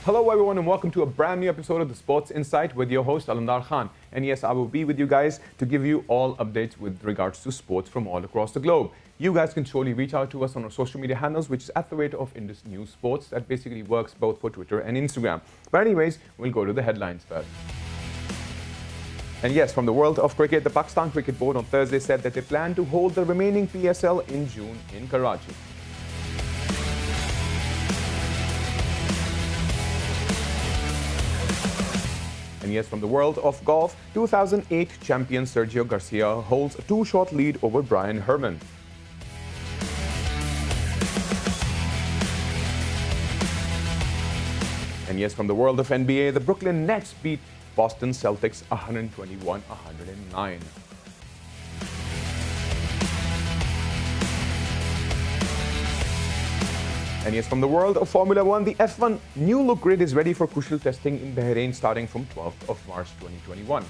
Hello everyone and welcome to a brand new episode of the Sports Insight with your host Alandar Khan. And yes, I will be with you guys to give you all updates with regards to sports from all across the globe. You guys can surely reach out to us on our social media handles, which is at the rate of Indus News Sports. That basically works both for Twitter and Instagram. But anyways, we'll go to the headlines first. And yes, from the world of cricket, the Pakistan Cricket Board on Thursday said that they plan to hold the remaining PSL in June in Karachi. And yes, from the world of golf, 2008 champion Sergio Garcia holds a two-shot lead over Brian Herman. And yes, from the world of NBA, the Brooklyn Nets beat Boston Celtics 121-109. And yes, from the world of Formula One, the F1 new look grid is ready for crucial testing in Bahrain starting from 12th of March 2021.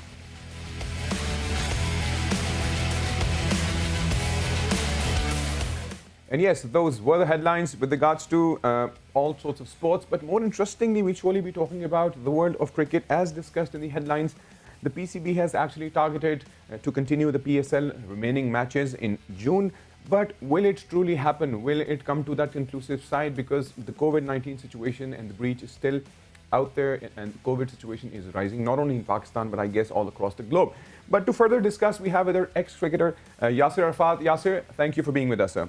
And yes, those were the headlines with regards to all sorts of sports. But more interestingly, we'll surely be talking about the world of cricket. As discussed in the headlines, the PCB has actually targeted to continue the PSL remaining matches in June. But will it truly happen? Will it come to that conclusive side? Because the COVID-19 situation and the breach is still out there, and the COVID situation is rising, not only in Pakistan, but I guess all across the globe. But to further discuss, we have our ex-cricketer, Yasir Arafat. Yasir, thank you for being with us, sir.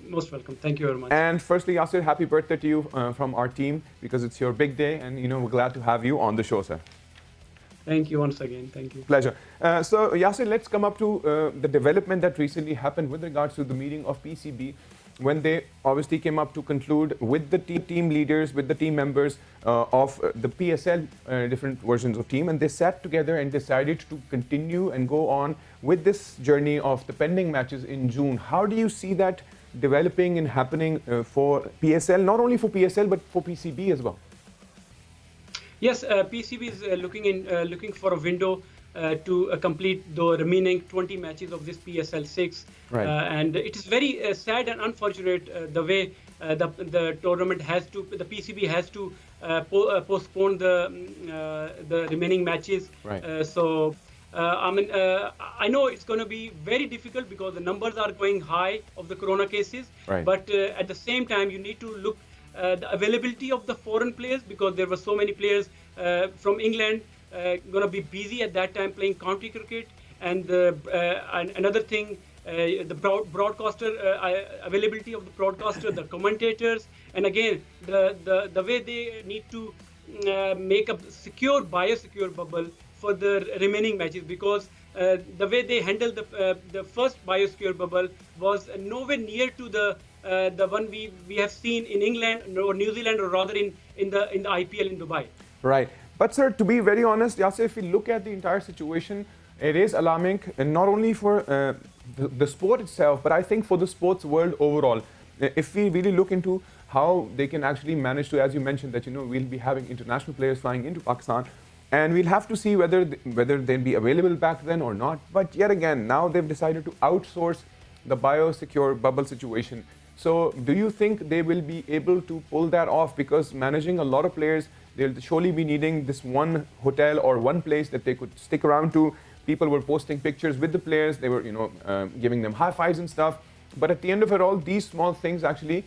Most welcome. Thank you very much. And firstly, Yasir, happy birthday to you from our team, because it's your big day, and we're glad to have you on the show, sir. Thank you once again. Thank you. Pleasure. So, Yasir, let's come up to the development that recently happened with regards to the meeting of PCB, when they obviously came up to conclude with the team leaders, with the team members of the PSL, different versions of team, and they sat together and decided to continue and go on with this journey of the pending matches in June. How do you see that developing and happening for PSL, not only for PSL, but for PCB as well? Yes, PCB is looking for a window to complete the remaining 20 matches of this PSL 6. Right. And it is very sad and unfortunate the way the tournament the PCB has to postpone the remaining matches. Right. I know it's going to be very difficult because the numbers are going high of the corona cases. Right. But at the same time, you need to look the availability of the foreign players, because there were so many players from England going to be busy at that time playing county cricket. And another thing, the broadcaster availability of the broadcaster, the commentators, and again the way they need to make a biosecure bubble for the remaining matches, because the way they handled the first biosecure bubble was nowhere near to the one we have seen in England or New Zealand, or rather in the IPL in Dubai. Right. But sir, to be very honest, Yasir, if we look at the entire situation, it is alarming, and not only for the sport itself, but I think for the sports world overall. If we really look into how they can actually manage to, as you mentioned, that we'll be having international players flying into Pakistan, and we'll have to see whether they'll be available back then or not. But yet again, now they've decided to outsource the biosecure bubble situation. So do you think they will be able to pull that off? Because managing a lot of players, they'll surely be needing this one hotel or one place that they could stick around to. People were posting pictures with the players. They were, giving them high fives and stuff. But at the end of it all, these small things actually,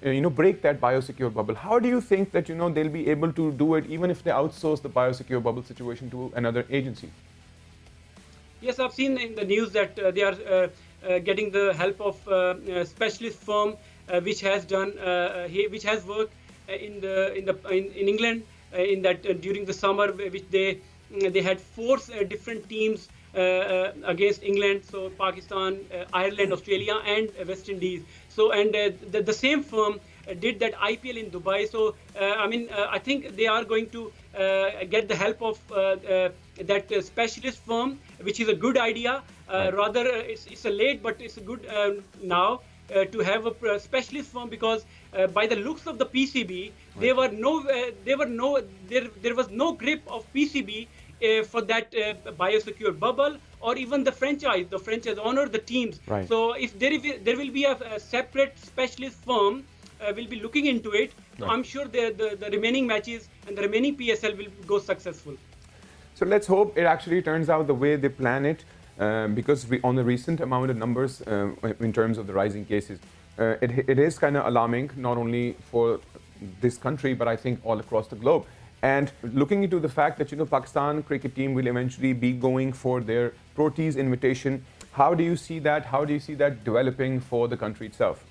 break that biosecure bubble. How do you think that, they'll be able to do it, even if they outsource the biosecure bubble situation to another agency? Yes, I've seen in the news that they are getting the help of a specialist firm which has worked in England in that during the summer, which they had 4 different teams against England, so Pakistan, Ireland, Australia, and West Indies. So the same firm did that IPL in Dubai. So I think they are going to get the help of that specialist firm, which is a good idea. Rather, it's a late, but it's a good now to have a specialist firm, because by the looks of the PCB, there was no grip of PCB for that biosecure bubble, or even the franchise owner, the teams. Right. So if there will be a separate specialist firm will be looking into it. So I'm sure the remaining matches and the remaining PSL will go successful. So let's hope it actually turns out the way they plan it, because on the recent amount of numbers in terms of the rising cases, it is kind of alarming, not only for this country, but I think all across the globe. And looking into the fact that, Pakistan cricket team will eventually be going for their Proteas invitation, how do you see that? How do you see that developing for the country itself?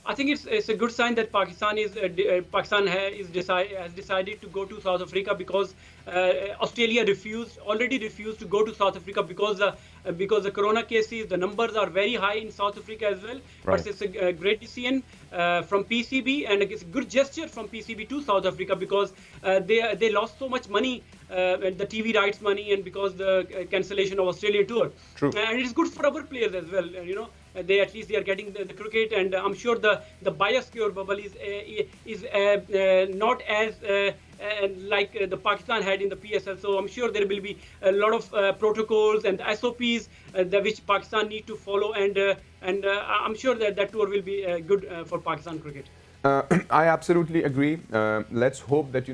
I think it's a good sign that Pakistan has decided to go to South Africa, because Australia already refused to go to South Africa because the corona cases, the numbers are very high in South Africa as well. Right. But it's a great decision from PCB, and it's a good gesture from PCB to South Africa, because they lost so much money, the TV rights money, and because the cancellation of Australian tour. True. And it's good for our players as well. They at least they are getting the cricket, and I'm sure the biosecure bubble is not as like the Pakistan had in the PSL. So I'm sure there will be a lot of protocols and SOPs which Pakistan need to follow, and I'm sure that tour will be good for Pakistan cricket. I absolutely agree. Let's hope that,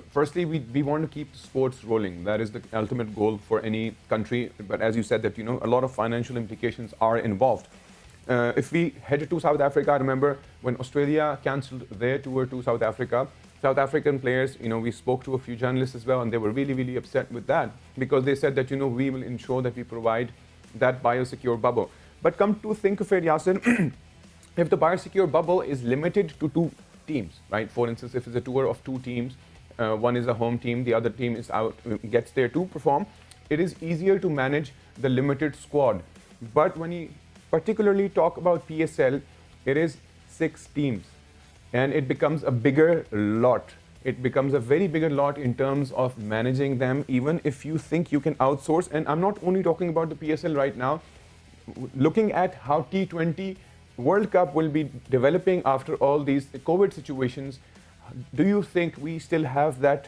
firstly, we want to keep the sports rolling. That is the ultimate goal for any country. But as you said, that, a lot of financial implications are involved. If we head to South Africa, I remember when Australia cancelled their tour to South Africa, South African players, we spoke to a few journalists as well, and they were really, really upset with that, because they said that, we will ensure that we provide that biosecure bubble. But come to think of it, Yasir, if the biosecure bubble is limited to 2 teams, right? For instance, if it's a tour of 2 teams, one is a home team, the other team is out, gets there to perform, it is easier to manage the limited squad. But when you particularly talk about PSL, it is 6 teams, and it becomes a bigger lot. It becomes a very bigger lot in terms of managing them, even if you think you can outsource. And I'm not only talking about the PSL right now, looking at how T20 World Cup will be developing after all these COVID situations, do you think we still have that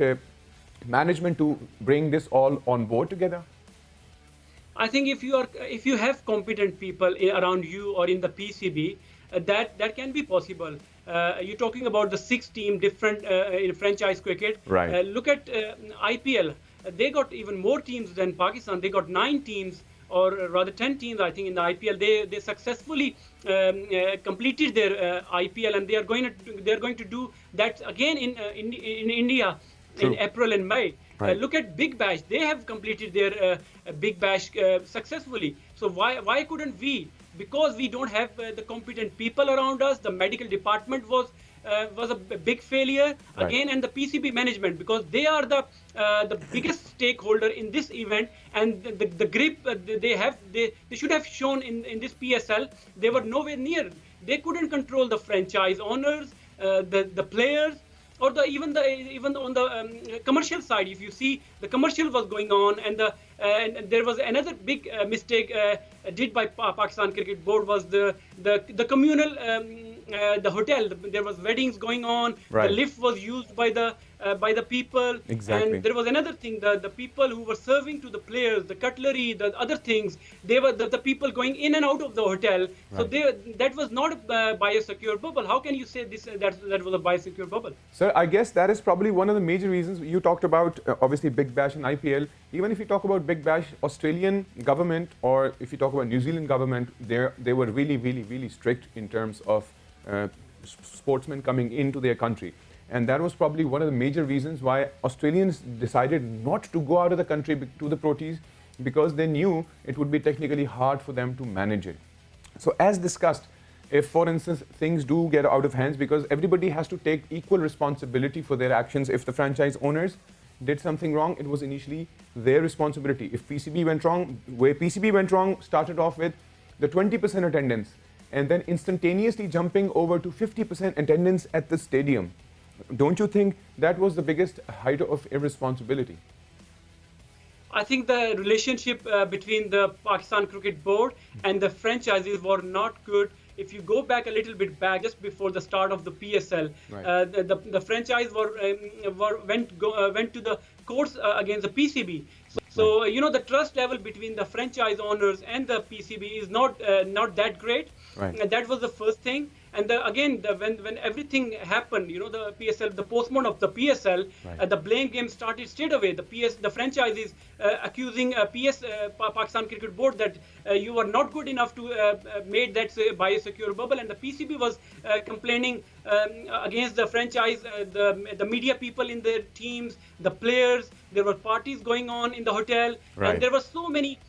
management to bring this all on board together? I think if you have competent people around you or in the PCB, that can be possible. You're talking about the 6-team different in franchise cricket. Right. Look at IPL. They got even more teams than Pakistan. They got 9 teams, or rather 10 teams, I think, in the IPL. They successfully completed their IPL, and they are going to do that again in India. True. In April and May. Right. Look at Big Bash. They have completed their Big Bash successfully. So why couldn't we? Because we don't have the competent people around us. The medical department was a big failure. Right. Again, and the PCB management, because they are the biggest stakeholder in this event, and the grip they should have shown in this PSL. They were nowhere near. They couldn't control the franchise owners, the players, or even on the commercial side. If you see, the commercial was going on, and there was another big mistake did by Pakistan Cricket Board, was the communal the hotel. There was weddings going on. Right. The lift was used by the people. Exactly. And there was another thing, the people who were serving to the players, the cutlery, the other things, they were the people going in and out of the hotel. Right. So that was not a biosecure bubble. How can you say that was a biosecure bubble? Sir, I guess that is probably one of the major reasons. You talked about obviously Big Bash and IPL. Even if you talk about Big Bash, Australian government, or if you talk about New Zealand government, they were really, really, really strict in terms of sportsmen coming into their country. And that was probably one of the major reasons why Australians decided not to go out of the country to the Proteas, because they knew it would be technically hard for them to manage it. So as discussed, if, for instance, things do get out of hands, because everybody has to take equal responsibility for their actions. If the franchise owners did something wrong, it was initially their responsibility. If PCB went wrong, where PCB went wrong started off with the 20% attendance, and then instantaneously jumping over to 50% attendance at the stadium. Don't you think that was the biggest height of irresponsibility? I think the relationship between the Pakistan Cricket Board and the franchises were not good. If you go back a little bit back, just before the start of the PSL, right. The franchise went to the courts against the PCB. So right. The trust level between the franchise owners and the PCB is not that great. Right. That was the first thing. And again, when everything happened, the PSL, the postponement of the PSL, Right. the blame game started straight away. The franchise is accusing Pakistan Cricket Board that you were not good enough to made that biosecure bubble, and the PCB was complaining against the franchise, the media people in their teams, the players. There were parties going on in the hotel, and Right. there were so many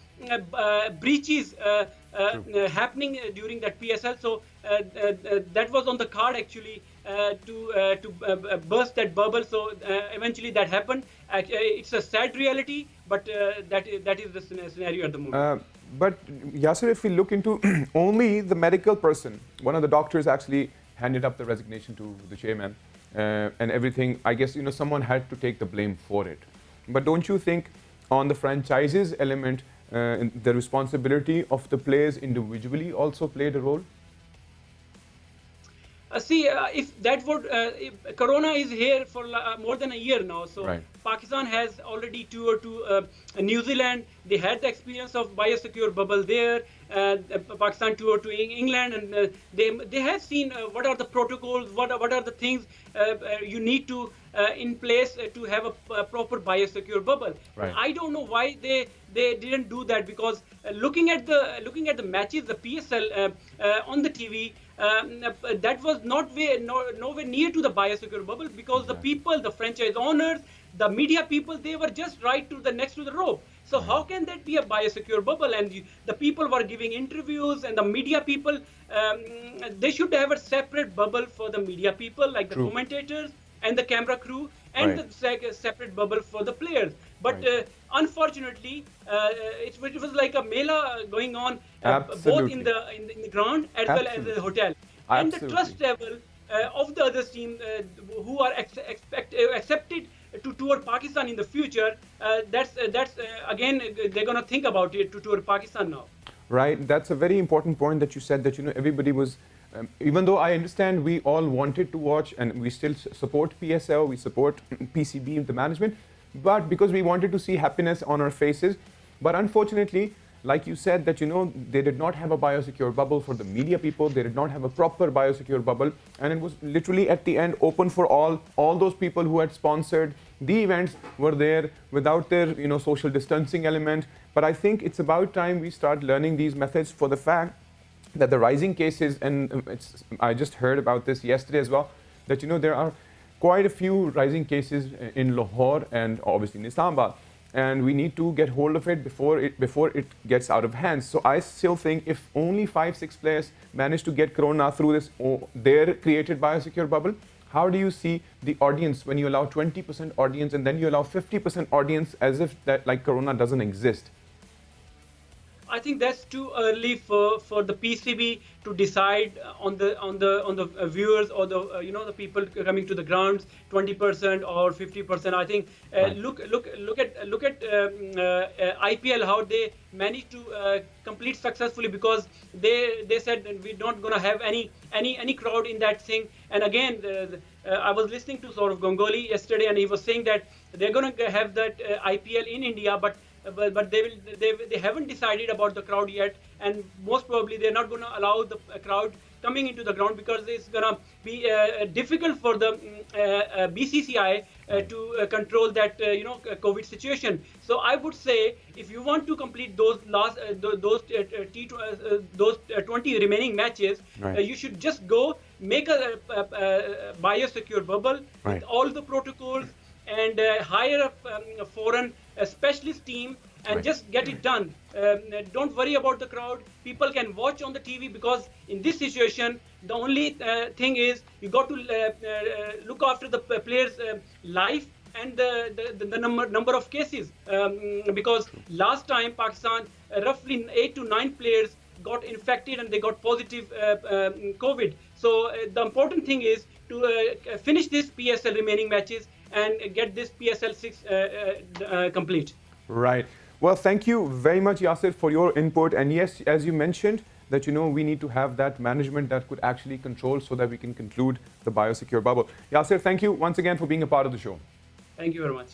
breaches True. happening during that PSL. So that was on the card actually to burst that bubble. So eventually that happened. It's a sad reality, but that is the scenario at the moment. But Yasser, if we look into only the medical person, one of the doctors actually handed up the resignation to the chairman, and everything. I guess someone had to take the blame for it. But don't you think, on the franchises element, the responsibility of the players individually also played a role? See, if that would, if Corona is here for more than a year now. So Right. Pakistan has already toured to New Zealand. They had the experience of biosecure bubble there. Pakistan toured to England, and they have seen what are the protocols, what are the things you need to in place to have a proper biosecure bubble. Right. I don't know why they didn't do that, because looking at the matches, the PSL on the TV. That was nowhere near to the biosecure bubble, because the people, the franchise owners, the media people, they were just right to the next to the rope. So how can that be a biosecure bubble? And the people were giving interviews, and the media people, they should have a separate bubble for the media people, like the True. commentators and the camera crew, and Right. the separate bubble for the players. But Right. Unfortunately, it was like a mela going on, both Absolutely. in the ground as well as Absolutely. the hotel. And the Absolutely. trust level of the other team who are accepted to tour Pakistan in the future, that's again, they're going to think about it to tour Pakistan now. Right. That's a very important point that you said, that everybody was, even though I understand we all wanted to watch, and we still support PSL, we support PCB, the management, but because we wanted to see happiness on our faces. But unfortunately, like you said, that they did not have a biosecure bubble for the media people. They did not have a proper biosecure bubble, and it was literally at the end open for all those people who had sponsored the events were there without their social distancing element. But I think it's about time we start learning these methods, for the fact that the rising cases, and I just heard about this yesterday as well, that there are quite a few rising cases in Lahore and obviously in Islamabad, and we need to get hold of it before it gets out of hand. So I still think if only 5-6 players manage to get corona through this their created biosecure bubble, how do you see the audience when you allow 20% audience and then you allow 50% audience, as if that like corona doesn't exist? I think that's too early for the PCB to decide on the viewers, or the the people coming to the grounds, 20% or 50%. I think Right. look at IPL, how they managed to complete successfully, because they said that we're not gonna have any crowd in that thing. And again, I was listening to Saurav Ganguly yesterday, and he was saying that they're gonna have that IPL in India, but they haven't decided about the crowd yet, and most probably they're not going to allow the crowd coming into the ground, because it's going to be difficult for the BCCI to control that COVID situation. So I would say, if you want to complete those last those 20 remaining matches, Right. you should just go make a biosecure bubble Right. with all the protocols, and hire a foreign specialist team, and Right. just get it done. Don't worry about the crowd. People can watch on the TV, because in this situation, the only thing is you got to look after the players' life and the number of cases. Because last time Pakistan, roughly 8 to 9 players got infected and they got positive COVID. So the important thing is to finish this PSL remaining matches and get this PSL 6 complete. Right. Well, thank you very much, Yasir, for your input. And yes, as you mentioned, that we need to have that management that could actually control, so that we can conclude the biosecure bubble. Yasir, thank you once again for being a part of the show. Thank you very much.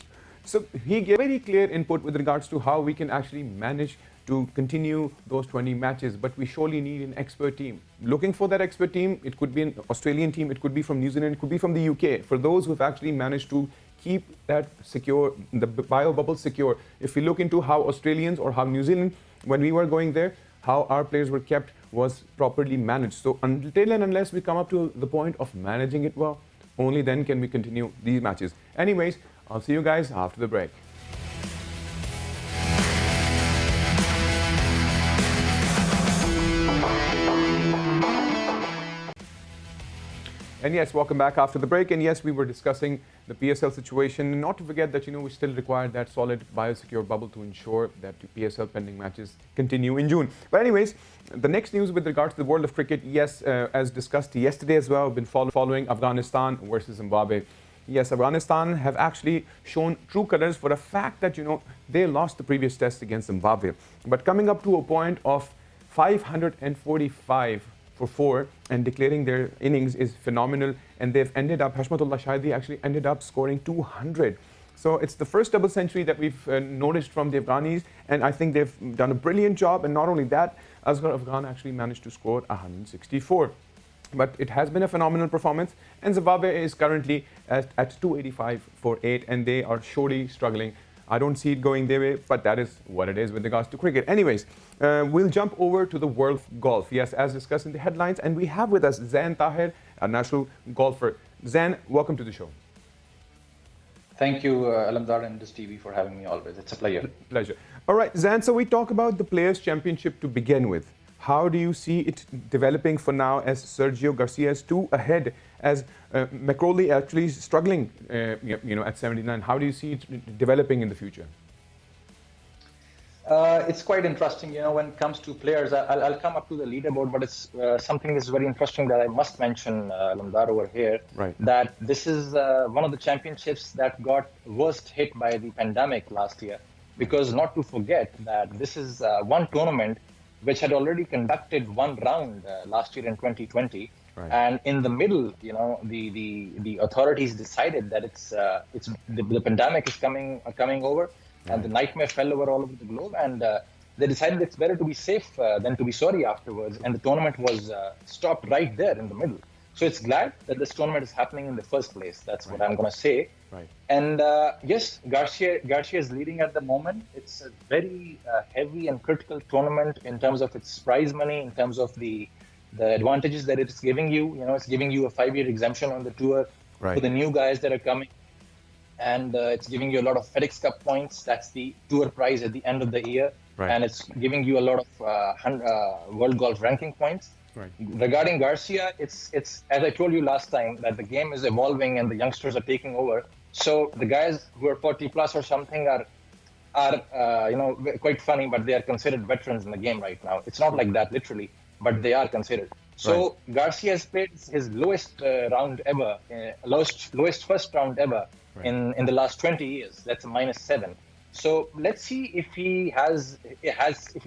So he gave very clear input with regards to how we can actually manage to continue those 20 matches, but we surely need an expert team. Looking for that expert team, it could be an Australian team, it could be from New Zealand, it could be from the UK. For those who've actually managed to keep that secure, the bio bubble secure. If we look into how Australians or how New Zealand, when we were going there, how our players were kept was properly managed. So until and unless we come up to the point of managing it well, only then can we continue these matches. Anyways, I'll see you guys after the break. And yes, welcome back after the break. And yes, we were discussing the PSL situation. Not to forget that, we still require that solid biosecure bubble to ensure that the PSL pending matches continue in June. But anyways, the next news with regards to the world of cricket, yes, as discussed yesterday as well, been following Afghanistan versus Zimbabwe. Yes, Afghanistan have actually shown true colors for the fact that, they lost the previous test against Zimbabwe. But coming up to a point of 545 for 4 and declaring their innings is phenomenal, and they've ended up, Hashmatullah Shahidi actually ended up scoring 200. So it's the first double century that we've noticed from the Afghanis, and I think they've done a brilliant job. And not only that, Asghar Afghan actually managed to score 164. But it has been a phenomenal performance, and Zimbabwe is currently at 285 for 8, and they are surely struggling. I don't see it going their way, but that is what it is with regards to cricket. Anyways, we'll jump over to the world of golf. Yes, as discussed in the headlines, and we have with us Zain Tahir, a national golfer. Zain, welcome to the show. Thank you, Alamdar and Indus TV, for having me always. It's a pleasure. All right, Zain, so we talk about the Players' Championship to begin with. How do you see it developing for now, as Sergio Garcia is 2 ahead, as McCrowley actually struggling, at 79? How do you see it developing in the future? It's quite interesting, when it comes to players. I'll come up to the leaderboard, but it's something that's very interesting that I must mention, Lamdar, over here. Right. That this is one of the championships that got worst hit by the pandemic last year. Because not to forget that this is one tournament which had already conducted one round last year in 2020. Right. And in the middle, the authorities decided that the pandemic is coming over. And the nightmare fell all over the globe, and they decided it's better to be safe than to be sorry afterwards. And the tournament was stopped right there in the middle. So it's glad that this tournament is happening in the first place. That's what I'm going to say. Right. And yes, Garcia is leading at the moment. It's a very heavy and critical tournament in terms of its prize money, in terms of the advantages that it's giving you. It's giving you a 5-year exemption on the tour for the new guys that are coming. And it's giving you a lot of FedEx Cup points. That's the tour prize at the end of the year. Right. And it's giving you a lot of World Golf ranking points. Right. Regarding Garcia, it's as I told you last time, that the game is evolving and the youngsters are taking over. So the guys who are 40 plus or something are quite funny, but they are considered veterans in the game right now. It's not like that literally, but they are considered. So Garcia has played his lowest round ever, lowest first round ever in the last 20 years. That's a -7. So let's see if he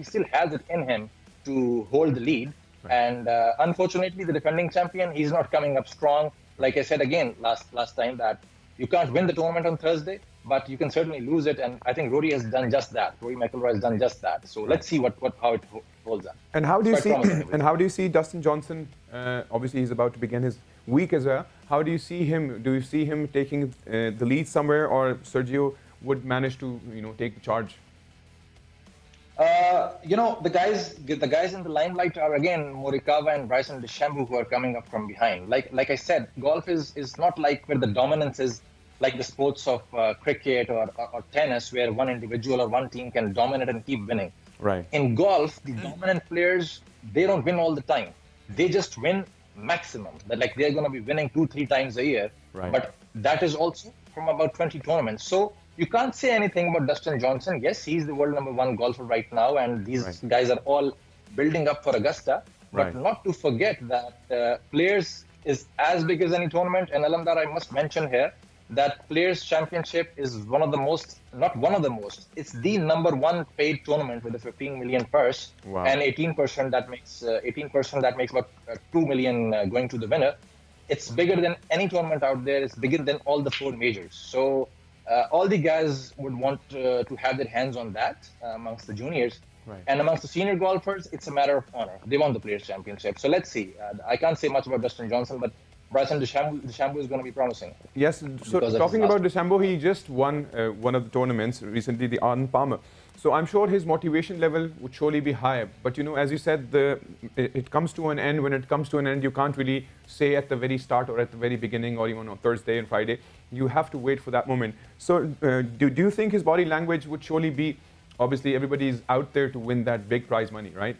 still has it in him to hold the lead. And unfortunately, the defending champion, he's not coming up strong. Like I said again last time, that you can't win the tournament on Thursday, but you can certainly lose it. And I think Rory has done just that. Rory McIlroy has done just that. So let's see how it holds up. And how do you see Dustin Johnson? Obviously, he's about to begin his week as well. How do you see him? Do you see him taking the lead somewhere, or Sergio would manage to take the charge? The guys in the limelight are again Morikawa and Bryson DeChambeau, who are coming up from behind. Like I said, golf is not like where the dominance is like the sports of cricket or tennis, where one individual or one team can dominate and keep winning. Right. In golf, the dominant players, they don't win all the time. They just win maximum. That they're going to be winning 2-3 times a year. Right. But that is also from about 20 tournaments. So you can't say anything about Dustin Johnson. Yes, he's the world #1 golfer right now, and these guys are all building up for Augusta. But not to forget that Players is as big as any tournament. And Alamdar, I must mention here that Players Championship is not one of the most. It's the #1 paid tournament with a 15 million purse. Wow. And 18% that makes about 2 million going to the winner. It's bigger than any tournament out there. It's bigger than all the 4 majors. So all the guys would want to have their hands on that amongst the juniors. Right. And amongst the senior golfers, it's a matter of honor. They want the Players' Championship. So let's see. I can't say much about Dustin Johnson, but Bryson DeChambeau is going to be promising. Yes, so talking about DeChambeau, he just won one of the tournaments recently, the Arnold Palmer. So I'm sure his motivation level would surely be high. But as you said, it comes to an end. When it comes to an end, you can't really say at the very start or at the very beginning or even on Thursday and Friday. You have to wait for that moment. So do you think his body language would surely be, obviously everybody's out there to win that big prize money, right?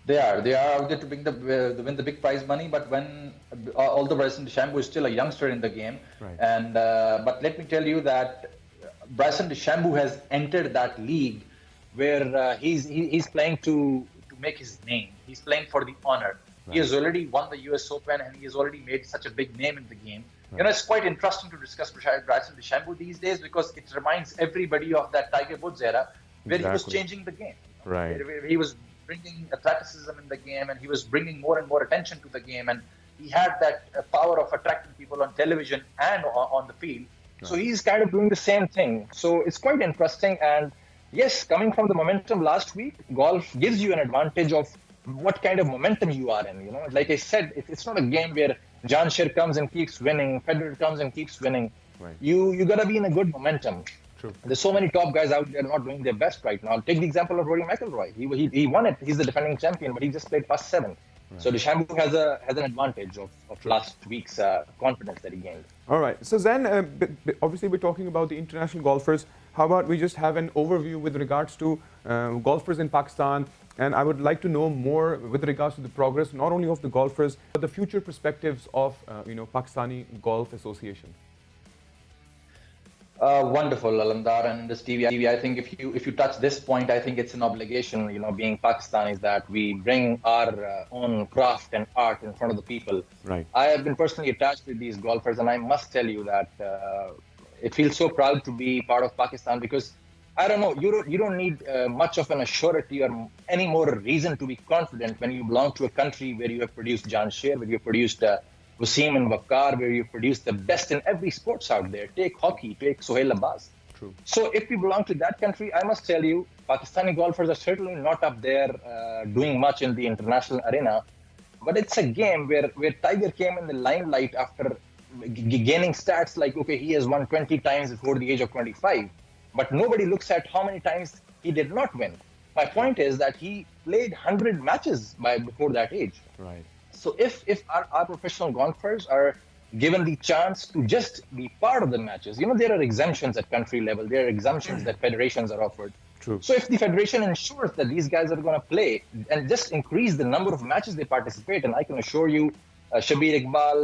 They are out there to win the big prize money. But when although Bryson DeChambeau is still a youngster in the game, right. And but let me tell you that Bryson DeChambeau has entered that league where he's playing to make his name. He's playing for the honor. Right. He has already won the US Open and he has already made such a big name in the game. Right. It's quite interesting to discuss Bryson DeChambeau these days because it reminds everybody of that Tiger Woods era where he was changing the game. Right. Where he was bringing athleticism in the game and he was bringing more and more attention to the game, and he had that power of attracting people on television and on the field. Right. So he's kind of doing the same thing. So it's quite interesting. And yes, coming from the momentum last week, golf gives you an advantage of what kind of momentum you are in. Like I said, it's not a game where John Sher comes and keeps winning, Federer comes and keeps winning. Right. You got to be in a good momentum. True. There's so many top guys out there not doing their best right now. Take the example of Rory McIlroy. He won it. He's the defending champion, but he just played past 7. Right. So DeChambeau has an advantage of last week's confidence that he gained. All right. So then, obviously, we're talking about the international golfers. How about we just have an overview with regards to golfers in Pakistan? And I would like to know more with regards to the progress, not only of the golfers, but the future perspectives of Pakistani Golf Association. Wonderful, Alamdar and Indus TV. I think if you touch this point, I think it's an obligation, being Pakistanis, that we bring our own craft and art in front of the people. Right. I have been personally attached with these golfers, and I must tell you that it feels so proud to be part of Pakistan because, I don't know, you don't need much of an assurity or any more reason to be confident when you belong to a country where you have produced Jan Sher, where you have produced Wasim and Waqar, where you produce the best in every sports out there. Take hockey, take Sohail Abbas. True. So if you belong to that country, I must tell you, Pakistani golfers are certainly not up there doing much in the international arena. But it's a game where Tiger came in the limelight after gaining stats like, okay, he has won 20 times before the age of 25. But nobody looks at how many times he did not win. My point is that he played 100 matches before that age. Right. So if our professional golfers are given the chance to just be part of the matches, there are exemptions at country level. There are exemptions that federations are offered. True. So if the federation ensures that these guys are going to play and just increase the number of matches they participate, and I can assure you, Shabir Iqbal,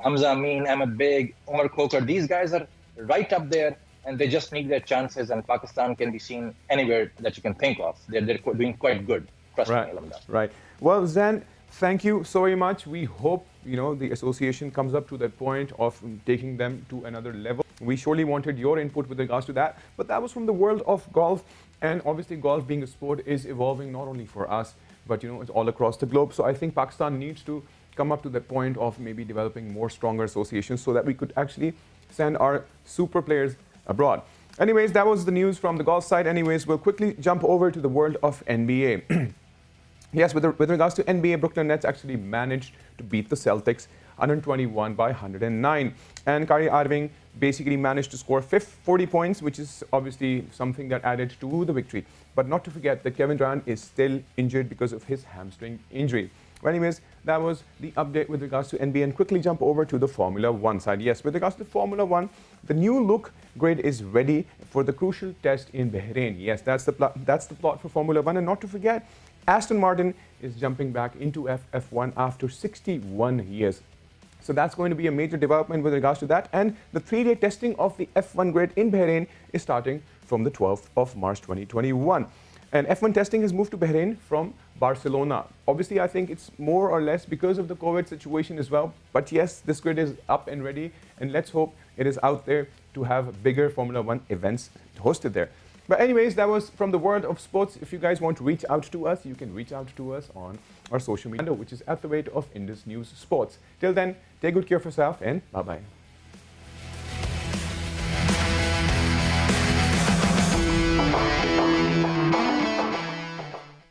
Hamza Amin, Ahmed Beg, Umar Khokar, these guys are right up there, and they just need their chances, and Pakistan can be seen anywhere that you can think of. They're doing quite good. Trust me, Alamdar. Right. Well, Zan, thank you so very much. We hope, the association comes up to that point of taking them to another level. We surely wanted your input with regards to that, but that was from the world of golf. And obviously golf being a sport is evolving not only for us, but it's all across the globe. So I think Pakistan needs to come up to that point of maybe developing more stronger associations so that we could actually send our super players abroad. Anyways, that was the news from the golf side. Anyways, we'll quickly jump over to the world of NBA. Yes, with regards to NBA, Brooklyn Nets actually managed to beat the Celtics 121 by 109. And Kyrie Irving basically managed to score 40 points, which is obviously something that added to the victory. But not to forget that Kevin Durant is still injured because of his hamstring injury. Well, anyways, that was the update with regards to NBA. And quickly jump over to the Formula One side. Yes, with regards to Formula One, the new look grid is ready for the crucial test in Bahrain. Yes, that's the plot for Formula One. And not to forget, Aston Martin is jumping back into F1 after 61 years. So that's going to be a major development with regards to that. And the 3-day testing of the F1 grid in Bahrain is starting from the 12th of March 2021. And F1 testing has moved to Bahrain from Barcelona. Obviously, I think it's more or less because of the COVID situation as well. But yes, this grid is up and ready. And let's hope it is out there to have bigger Formula One events hosted there. But anyways, that was from the world of sports. If you guys want to reach out to us, you can reach out to us on our social media, which is @Indus News Sports. Till then, take good care of yourself and bye-bye.